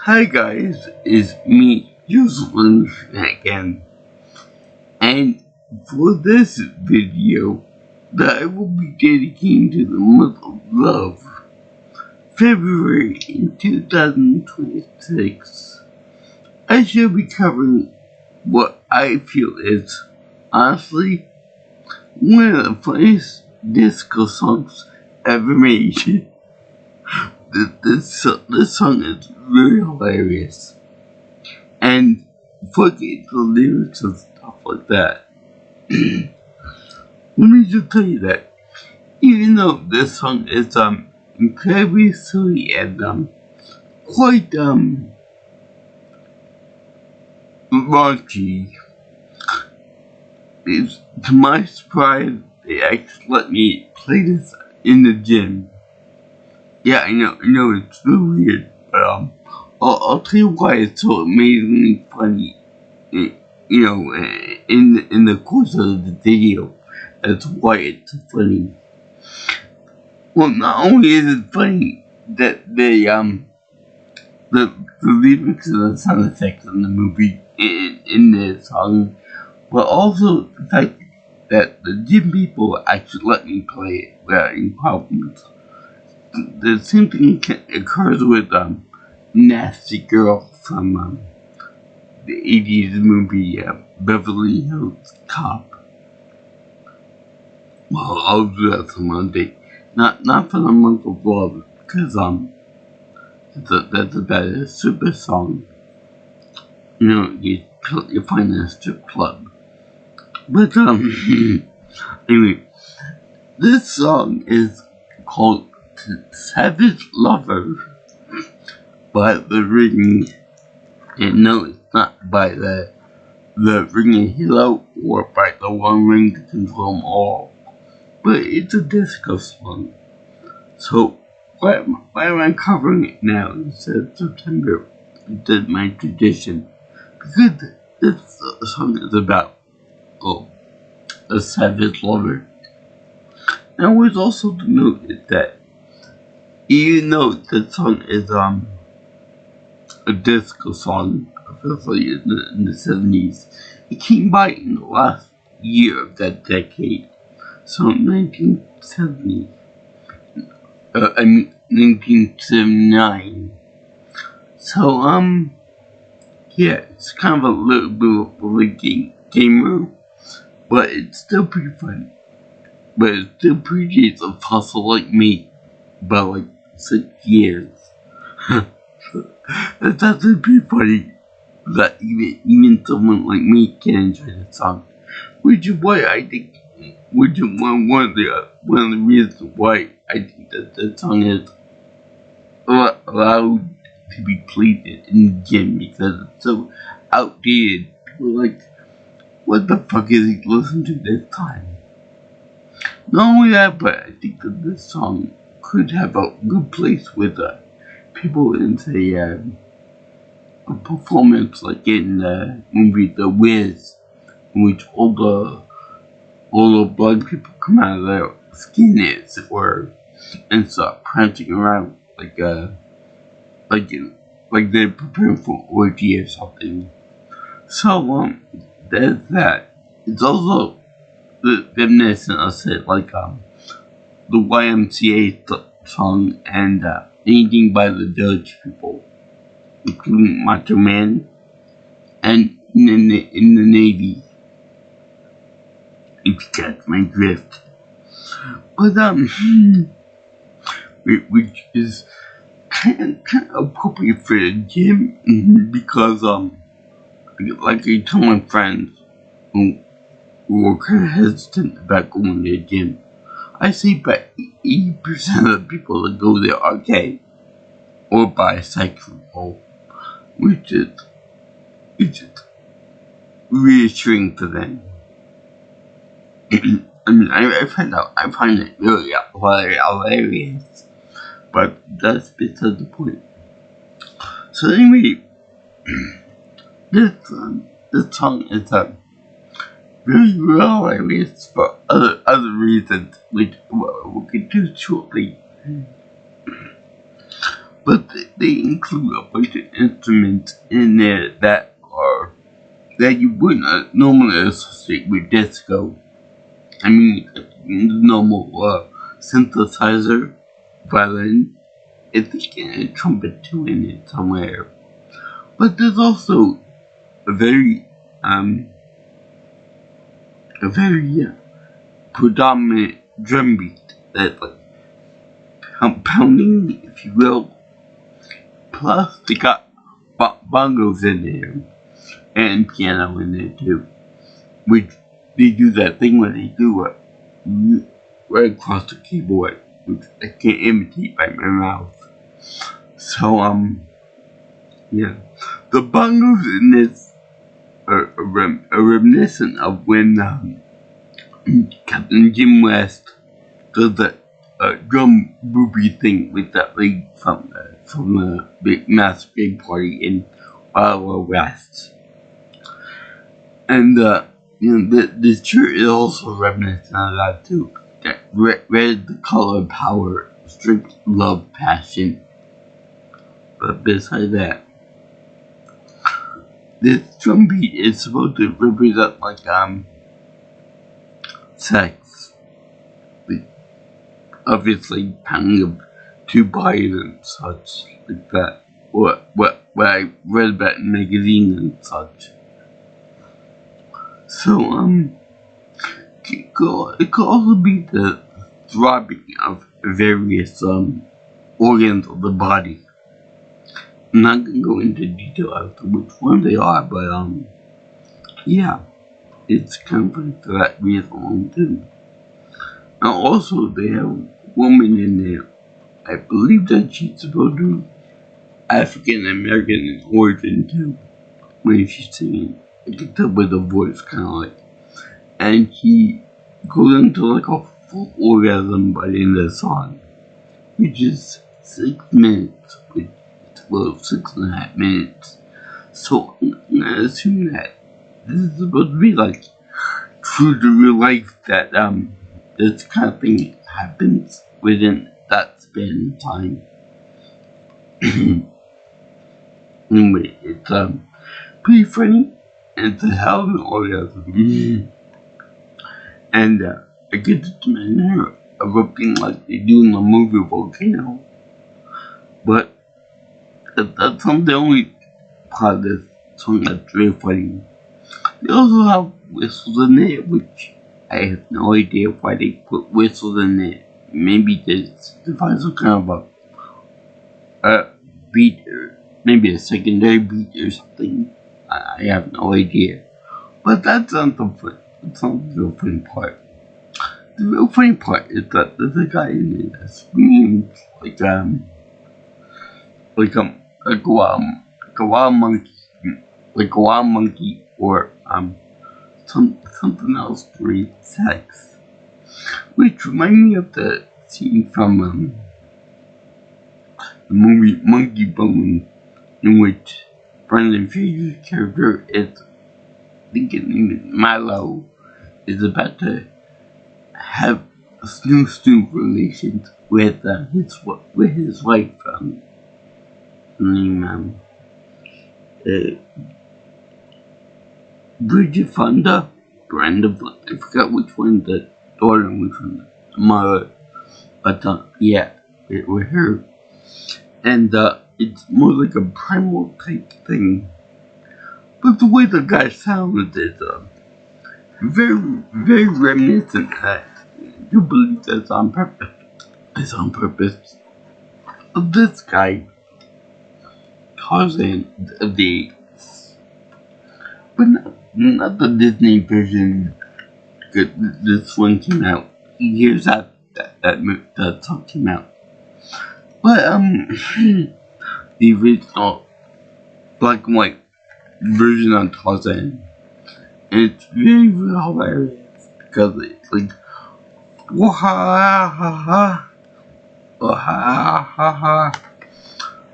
Hi guys, it's me, Jocelyn again, and for this video that I will be dedicating to the month of love, February in 2026, I shall be covering what I feel is, honestly, one of the funniest disco songs ever made. This song is really hilarious. And forget the lyrics and stuff like that. Let me just tell you that even though this song is incredibly silly and quite raunchy, it's, to my surprise they actually let me play this in the gym. Yeah, I know it's really weird, but I'll tell you why it's so amazingly funny. In the course of the video, that's why it's funny. Well, not only is it funny that the lyrics and the sound effects in the movie in the song, but also the fact that the gym people actually let me play it without any problems. The same thing occurs with Nasty Girl from the 80s movie Beverly Hills Cop. Well, I'll do that some other day. Not for the month of love, because that's about a super song. You know, you find in a strip club. But anyway, this song is called Savage Lover by The Ring. And no, it's not by the Ring and Halo or by the One Ring to control them all. But it's a disco song. So why am I covering it now instead of September? That's my tradition. Because this song is about a savage lover. And I was also to note that even though the song is a disco song, especially in the 70s, it came by in the last year of that decade. So 1970, 1979. So yeah, it's kind of a little bit of a gamer, but it's still pretty funny. But it still predates a fossil like me by like 6 years. It's actually pretty funny that even someone like me can enjoy the song, which is why I think. Which is one of the reasons why I think that the song is allowed to be played in the gym, because it's so outdated. People are like, what the fuck is he listening to this time? Not only that, but I think that this song could have a good place with people in say a performance like in the movie The Wiz, in which all the blood people come out of their skin, as it were, and start prancing around like they're preparing for an orgy or something. So there's that. It's also reminiscent of it, like the YMCA song and anything by the Village People, including Macho Man, and in the Navy. If you catch my drift. But which is kind of appropriate for the gym, because like I tell my friends who are kind of hesitant about going to the gym, I see about 80% of the people that go there are gay or bisexual, which is reassuring for them. I mean, I find it really hilarious, but that's beside the point. So anyway, this song is really hilarious for other reasons, which we'll get to shortly. But they include a bunch of instruments in there that you wouldn't normally associate with disco. I mean, the normal synthesizer, violin, I think a trumpet too in it somewhere. But there's also a very predominant drum beat that's like pounding, if you will. Plus, they got bongos in there and piano in there too, which they do that thing where they do it right across the keyboard, which I can't imitate by my mouth. So yeah, the bongos in this are reminiscent of when Captain Jim West does that drum booby thing with that lady from the big mass big party in Wild Wild West. And this shirt is also reminiscent of that too. That red the color of power, strict love, passion. But besides that, this drum beat is supposed to represent like sex. Like, obviously pounding of two bodies and such like that. What I read about in magazines and such. So it could also be the throbbing of various organs of the body. I'm not gonna go into detail as to which one they are, but yeah, it's kind of like for that reason too. And also they have a woman in there. I believe that she's supposed to be African American in origin too. When she's singing, you can tell by the voice kind of like, and he goes into like a full orgasm by the end of the song, which is 6 minutes, which well, 6.5 minutes. So I assume that this is supposed to be like true to real life, that this kind of thing happens within that span of time. Anyway, it's pretty funny, and it's a hell of an orgasm. And I get to imagine her erupting like they do in the movie Volcano. But that's not the only part of this song that's really funny. They also have whistles in there, which I have no idea why they put whistles in there. Maybe there's some kind of a beat, or maybe a secondary beat or something. I have no idea. But that's not the fun. That's not the real funny part. The real funny part is that there's a guy in there that screams like a wild monkey, or something else during sex, which reminds me of the scene from the movie Monkey Bone, in which Brendan Fraser's character is, I think his name is Milo, is about to have a snoo relations with his wife, named Bridget Fonda, Brenda, I forgot which one the daughter and which one the mother, but yeah, it was her, and it's more like a primal type thing, but the way the guy sounded is very, very reminiscent. I do believe that's on purpose. It's on purpose of this guy, Tarzan of the 80s. But not the Disney version. This one came out years after that song came out. But the original black and white version of Tarzan, and it's very, very hilarious because it's like wahahaha, wahahaha.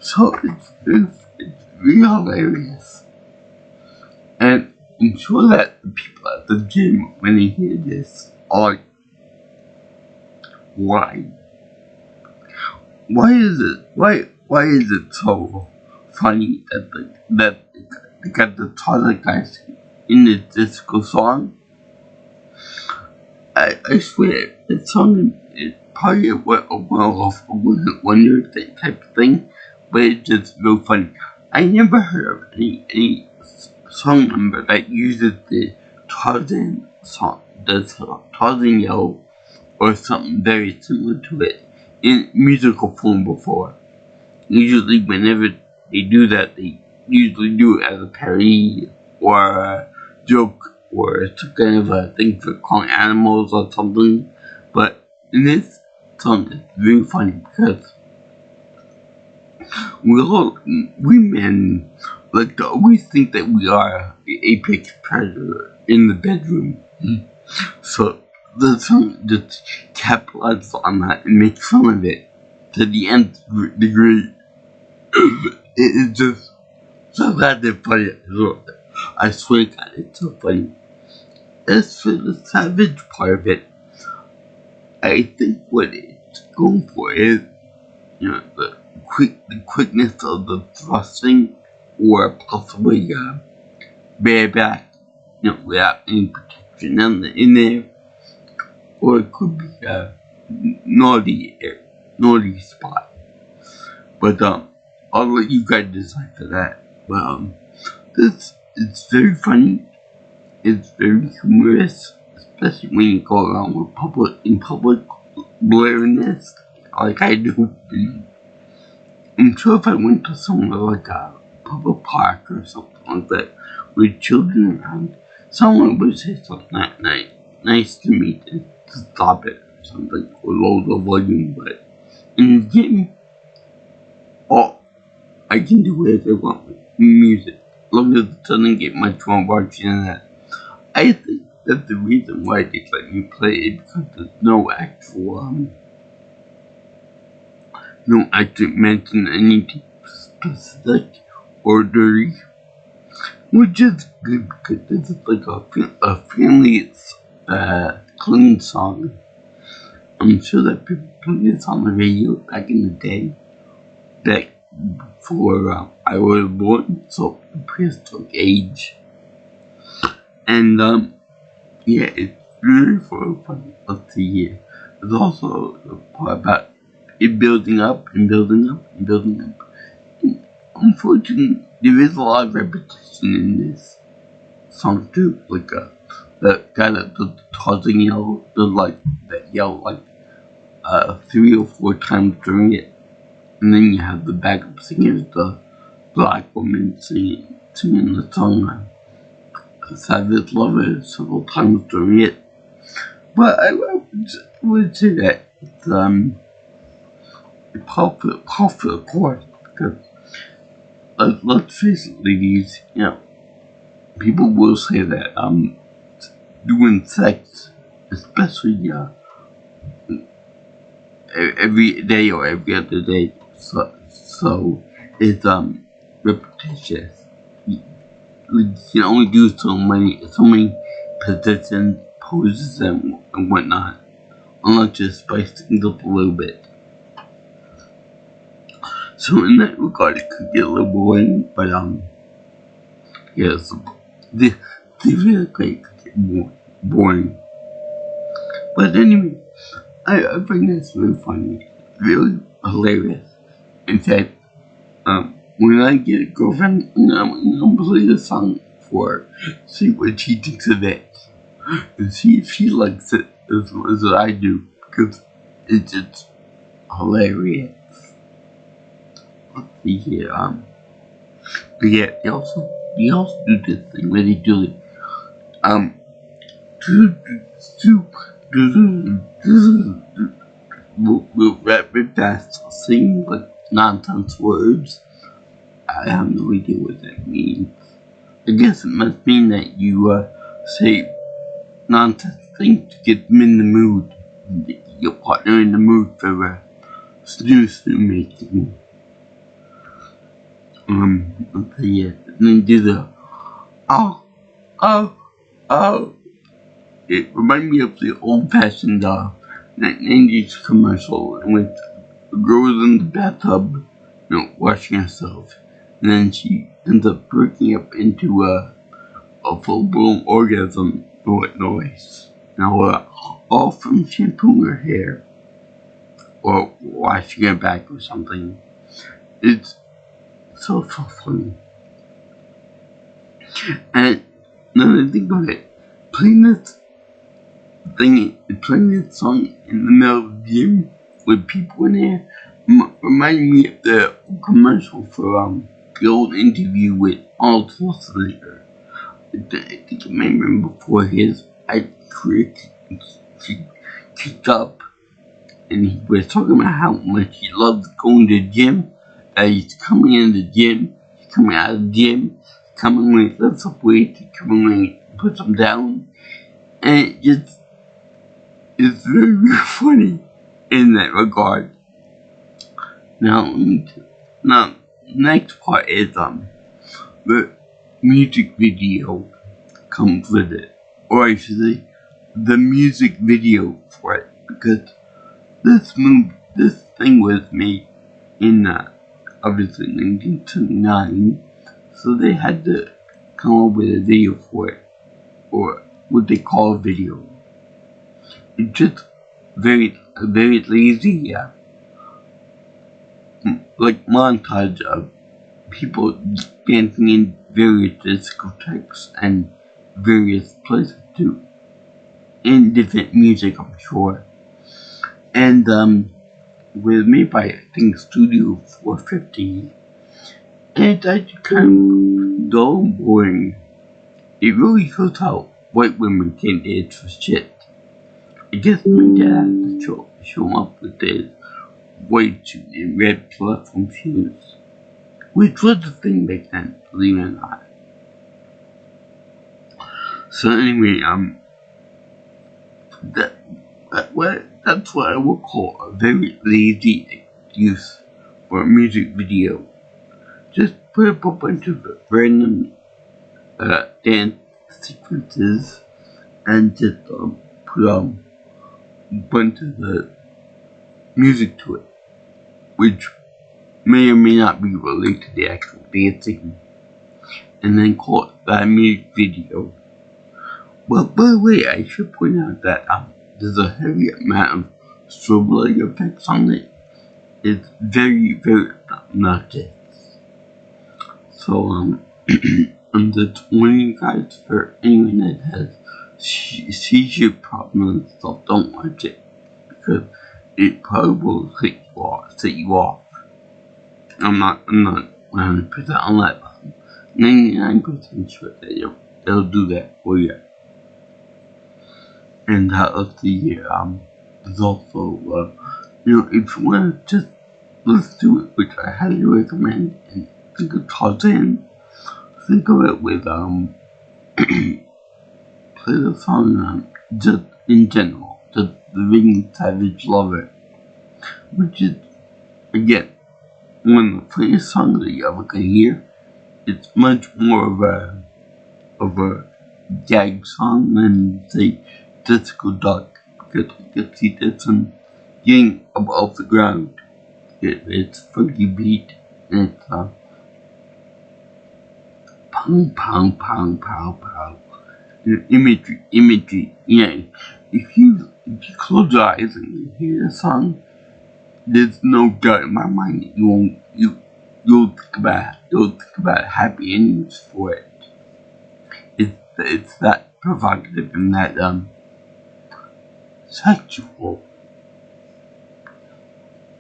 So it's really hilarious. And I'm sure that the people at the gym, when they hear this, are like, why? Why is it so funny that they got the toilet guys in the disco song. I swear, that song is probably a well-off wonder type of thing, but it's just real funny. I never heard of any song number that uses the Tarzan song, the Tarzan yell, or something very similar to it in musical form before. Usually, whenever they do that, they usually do it as a parody or a joke or it's kind of a thing for calling animals or something. But in this song, it's very funny because we men like to always think that we are the apex predator in the bedroom. So the song just capitalizes on that and makes fun of it to the nth degree. It is just so goddamn funny. I swear to God, it's so funny. As for the savage part of it, I think what it's going for is, the quickness of the thrusting, or possibly bareback, without any protection in there, or it could be a naughty spot. But I'll let you guys decide for that. But it's very funny. It's very humorous, especially when you go around in public blaring this, like I do. I'm sure if I went to somewhere like a public park or something like that with children around, someone would say something that nice to me to stop it or something, or lower the volume. But in the game, I can do whatever I want with music, as long as it doesn't get much more watching than that. I think that the reason why they let me play it because there's no actual mention anything specific or dirty, which is good because this is like a family clean song. I'm sure that people played this on the radio back in the day, back before I was born, so the prehistoric age. And yeah, it's really fun. Let's see here. There's also the part about it building up and building up and building up. And unfortunately, there is a lot of repetition in this song too. Like the guy that does the tossing yell does that yell 3 or 4 times during it. And then you have the backup singers, the black woman singing the song Savage Lover several times during it. But I would say that it's popular, of course, because let's face it, ladies, people will say that doing sex, especially every day or every other day, so it's repetitious. You can only do so many positions, poses, and whatnot, unless you spice things up a little bit. So in that regard, it could get a little boring, but yes, the video could get boring. But anyway, I find this really funny, really hilarious. In fact, when I get a girlfriend, I'm gonna play this song for her, see what she thinks of it, and see if she likes it as much as I do, because it's just hilarious. Let's see here, but yeah, they also do this thing where they do it, will rap it fast, sing like nonsense words. I have no idea what that means. I guess it must mean that you say nonsense things to get them in the mood, get your partner in the mood for snooze making. Let's see it, and then do the oh. It reminds me of the old-fashioned 90s commercial in which a girl was in the bathtub, washing herself, and then she ends up breaking up into a full-blown orgasm noise. Now, all from shampooing her hair or washing her back or something. It's so funny. And now that I think about it, playing this song in the middle of the gym with people in there reminded me of the commercial for the old interview with Arnold Schwarzenegger. I think you may remember before his career kicked up, and he was talking about how much he loves going to the gym, that he's coming in the gym, he's coming out of the gym, coming when he lifts up weights, coming when he puts them down, and it's very, very funny in that regard. Now, next part is the music video comes with it, or I should say, the music video for it, because this thing was made in obviously 1979, so they had to come up with a video for it, or what they call a video. It's just very lazy, like montage of people dancing in various discotheques and various places too, in different music, I'm sure. And was made by, I think, Studio 450, and it's actually kind of dull and boring. It really shows how white women can dance for shit. I guess my dad had to show up with his white suit and red platform shoes, which was a thing back then, believe it or not. So anyway, that's what I would call a very lazy excuse for a music video. Just put up a bunch of random dance sequences and just put a bunch of the music to it, which may or may not be related to the actual dancing, and then call it that music video. Well, by the way, I should point out that there's a heavy amount of strobe light effects on it. It's very, very obnoxious. So, I'm just warning you guys, for anyone that has seizure problems and stuff, don't watch it, because it probably will set you off. I'm not 100% on that, but 99% sure that they'll do that for you. And let's see here, there's also, if you want to just listen to it, which I highly recommend, and think of Tarzan, think of it with, play the song, just in general, just the Ring Savage Lover, which is, again, one of the funniest songs that you ever can hear. It's much more of a gag song than, say, Disco Duck, because you can see this one getting above the ground. It's funky beat, and it's pound, pound, pound, pound, pound. Imagery. If you close your eyes and you hear the song, there's no doubt in my mind that you'll think about happy endings for it. It's that provocative and that sexual.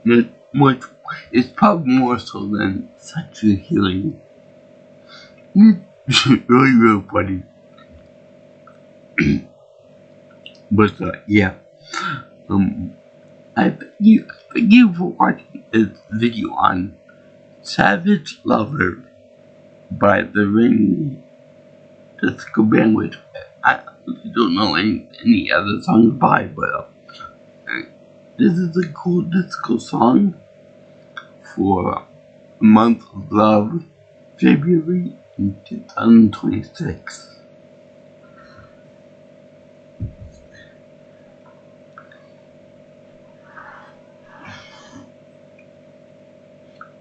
It's probably more so than sexual healing. It's really, really funny. But yeah, I thank you for watching this video on Savage Lover by the Ring Disco Band, which I don't know any other songs by, but this is a cool disco song for a month of love, February in 2026.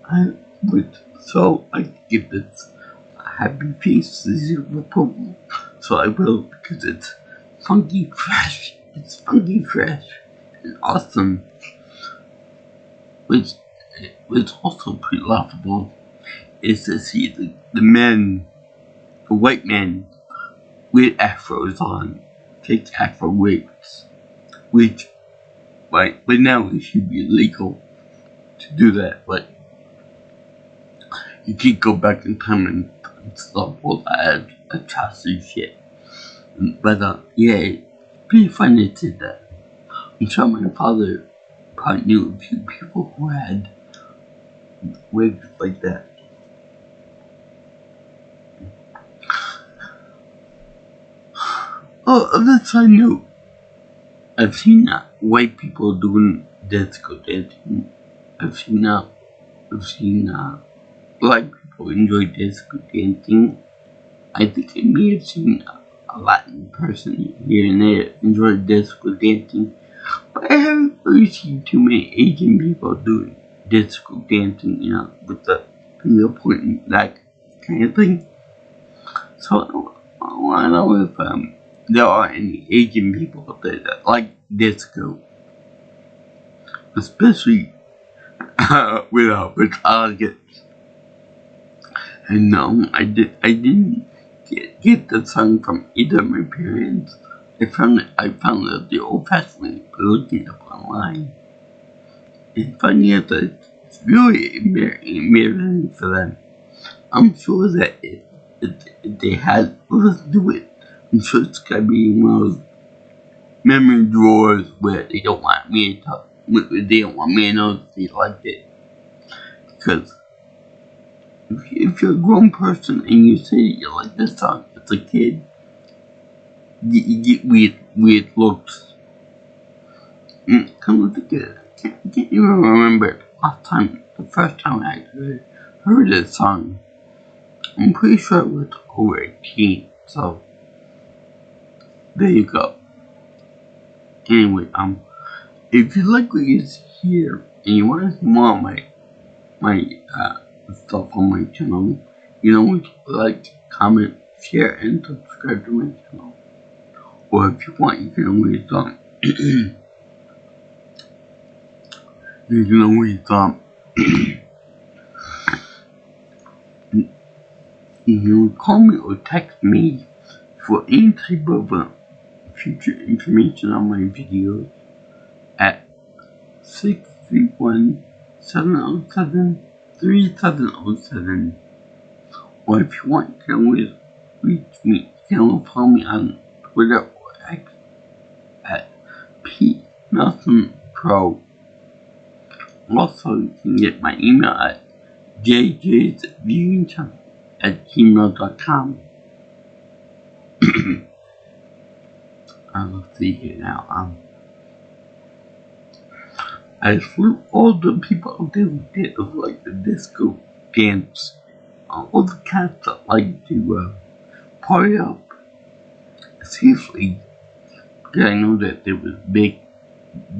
I would So I give this a happy face, zero approval. So I will, because it's funky fresh. It's funky fresh and awesome. Which was also pretty laughable is to see the men, the white men with afros on, take afro wigs, which right now it should be illegal to do that, but you can't go back in time and stop all that atrocity shit. But yeah, it's pretty funny to do that. I'm sure my father probably knew a few people who had wigs like that. Oh, other side note, I've seen white people doing disco dancing. I've seen black people enjoy disco dancing. I think I may have seen a Latin person here and there enjoy disco dancing, but I haven't really seen too many Asian people doing disco dancing, with the finger pointing, that kind of thing. So I want to know if there are any Asian people out there that like disco, especially with targets. And no, I didn't get the song from either of my parents. I found it the old-fashioned way by looking up online. And funny enough, it's really embarrassing for them. I'm sure that if they had listened to it, I'm sure it's gotta be one of those memory drawers where they don't want me to know that they liked it. Because if you're a grown person and you say you like this song as a kid, you get weird looks. Come to think of it, I can't even remember the first time I heard this song. I'm pretty sure it was over 18, so there you go. Anyway, if you like what you hear and you want to see more of my stuff on my channel, like, comment, share, and subscribe to my channel. Or if you want, you can always you can call me or text me for any type of future information on my videos at 631-707-3707. Or if you want, you can always reach me. You can always follow me on Twitter or X at PNelsonPro. Also, you can get my email at jjsviewingchannel@gmail.com. I'll see here now. I salute all the people out there who did like the disco dance. All the cats that like to party up. Seriously, because I know that there was a big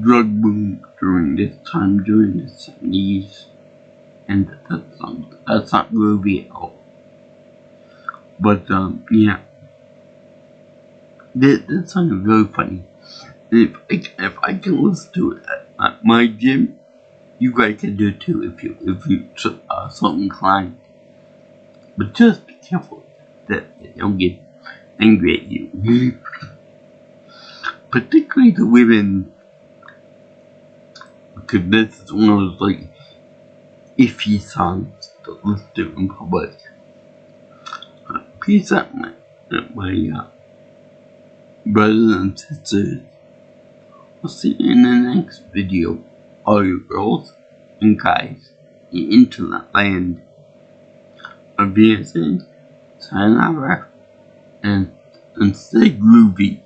drug boom during this time, during the 70s, and that's not groovy at all. But yeah, this song is very funny. And if I can listen to it at my gym, you guys can do it too if you so inclined. But just be careful that they don't get angry at you. Particularly the women, because this is one of those like iffy songs to listen to in public. Peace out, my brothers and sisters. I'll see you in the next video, all you girls and guys in internet land. Of being said, sayonara, and stay groovy.